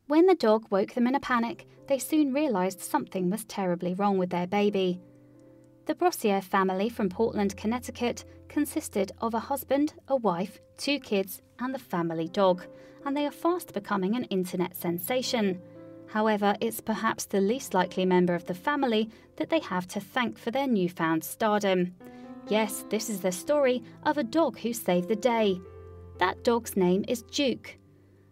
When the dog woke them in a panic, they soon realised something was terribly wrong with their baby. The Brossier family from Portland, Connecticut consisted of a husband, a wife, 2 kids and the family dog, and they are fast becoming an internet sensation. However, it's perhaps the least likely member of the family that they have to thank for their newfound stardom. Yes, this is the story of a dog who saved the day. That dog's name is Duke.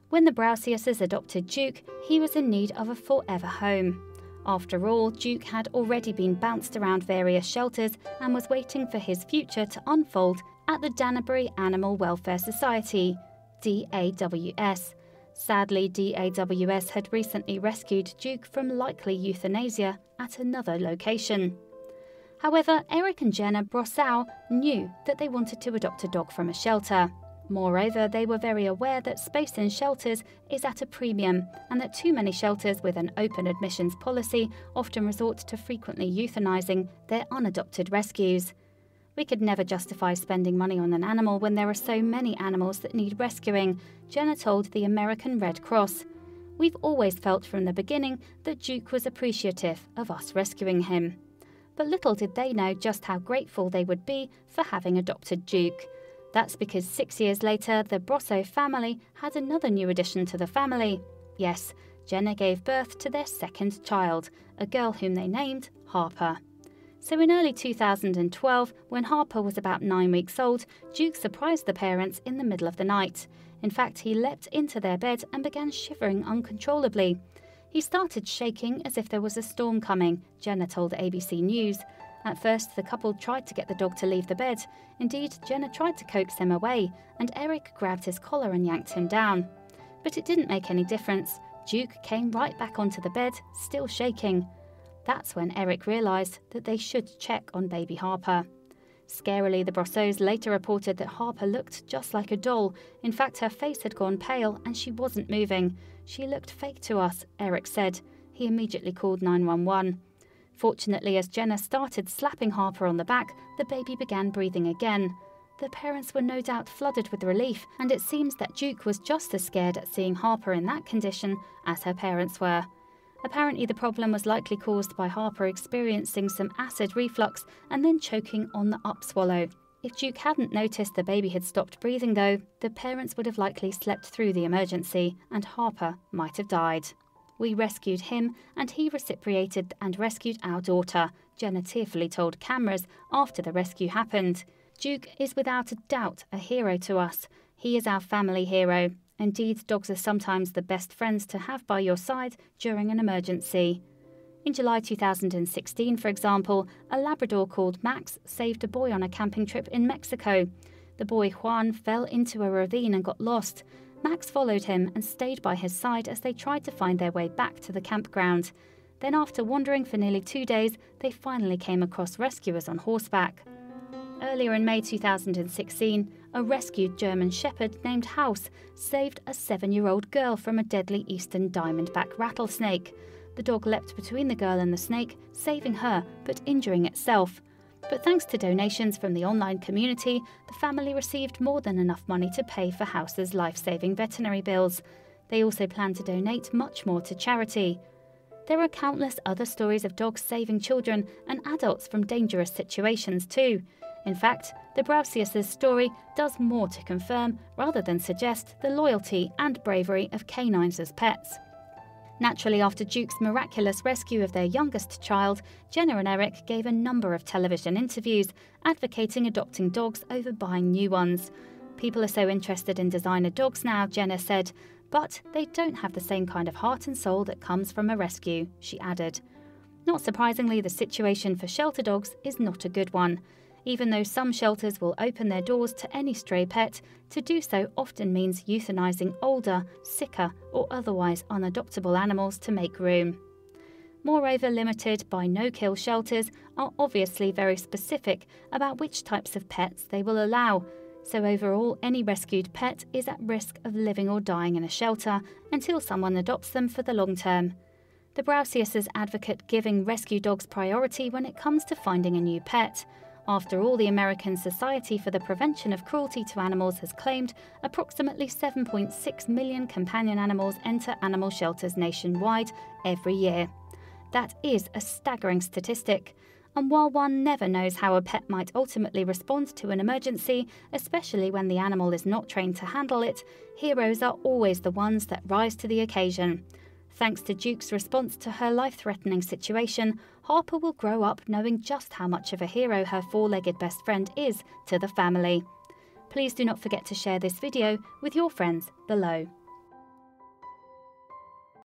When the Brausiuses adopted Duke, he was in need of a forever home. After all, Duke had already been bounced around various shelters and was waiting for his future to unfold at the Danbury Animal Welfare Society, DAWS. Sadly, DAWS had recently rescued Duke from likely euthanasia at another location. However, Eric and Jenna Brosseau knew that they wanted to adopt a dog from a shelter. Moreover, they were very aware that space in shelters is at a premium and that too many shelters with an open admissions policy often resort to frequently euthanizing their unadopted rescues. We could never justify spending money on an animal when there are so many animals that need rescuing, Jenna told the American Red Cross. We've always felt from the beginning that Duke was appreciative of us rescuing him. But little did they know just how grateful they would be for having adopted Duke. That's because 6 years later, the Brosseau family had another new addition to the family. Yes, Jenna gave birth to their second child, a girl whom they named Harper. So in early 2012, when Harper was about 9 weeks old, Duke surprised the parents in the middle of the night. In fact, he leapt into their bed and began shivering uncontrollably. He started shaking as if there was a storm coming, Jenna told ABC News. At first, the couple tried to get the dog to leave the bed. Indeed, Jenna tried to coax him away, and Eric grabbed his collar and yanked him down. But it didn't make any difference. Duke came right back onto the bed, still shaking. That's when Eric realised that they should check on baby Harper. Scarily, the Brosseaus later reported that Harper looked just like a doll. In fact, her face had gone pale and she wasn't moving. She looked fake to us, Eric said. He immediately called 911. Fortunately, as Jenna started slapping Harper on the back, the baby began breathing again. The parents were no doubt flooded with relief, and it seems that Duke was just as scared at seeing Harper in that condition as her parents were. Apparently, the problem was likely caused by Harper experiencing some acid reflux and then choking on the upswallow. If Duke hadn't noticed the baby had stopped breathing though, the parents would have likely slept through the emergency, and Harper might have died. We rescued him, and he reciprocated and rescued our daughter, Jenna tearfully told cameras after the rescue happened. Duke is without a doubt a hero to us. He is our family hero. Indeed, dogs are sometimes the best friends to have by your side during an emergency. In July 2016, for example, a Labrador called Max saved a boy on a camping trip in Mexico. The boy Juan fell into a ravine and got lost. Max followed him and stayed by his side as they tried to find their way back to the campground. Then after wandering for nearly 2 days, they finally came across rescuers on horseback. Earlier in May 2016, a rescued German shepherd named House saved a 7-year-old girl from a deadly eastern diamondback rattlesnake. The dog leapt between the girl and the snake, saving her but injuring itself. But thanks to donations from the online community, the family received more than enough money to pay for House's life-saving veterinary bills. They also plan to donate much more to charity. There are countless other stories of dogs saving children and adults from dangerous situations too. In fact, the Brausius' story does more to confirm rather than suggest the loyalty and bravery of canines as pets. Naturally, after Duke's miraculous rescue of their youngest child, Jenna and Eric gave a number of television interviews advocating adopting dogs over buying new ones. People are so interested in designer dogs now, Jenna said, but they don't have the same kind of heart and soul that comes from a rescue, she added. Not surprisingly, the situation for shelter dogs is not a good one. Even though some shelters will open their doors to any stray pet, to do so often means euthanizing older, sicker, or otherwise unadoptable animals to make room. Moreover, limited by no-kill shelters are obviously very specific about which types of pets they will allow. So overall, any rescued pet is at risk of living or dying in a shelter until someone adopts them for the long term. The Brausius advocate giving rescue dogs priority when it comes to finding a new pet. After all, the American Society for the Prevention of Cruelty to Animals has claimed approximately 7.6 million companion animals enter animal shelters nationwide every year. That is a staggering statistic. And while one never knows how a pet might ultimately respond to an emergency, especially when the animal is not trained to handle it, heroes are always the ones that rise to the occasion. Thanks to Duke's response to her life-threatening situation, Harper will grow up knowing just how much of a hero her four-legged best friend is to the family. Please do not forget to share this video with your friends below.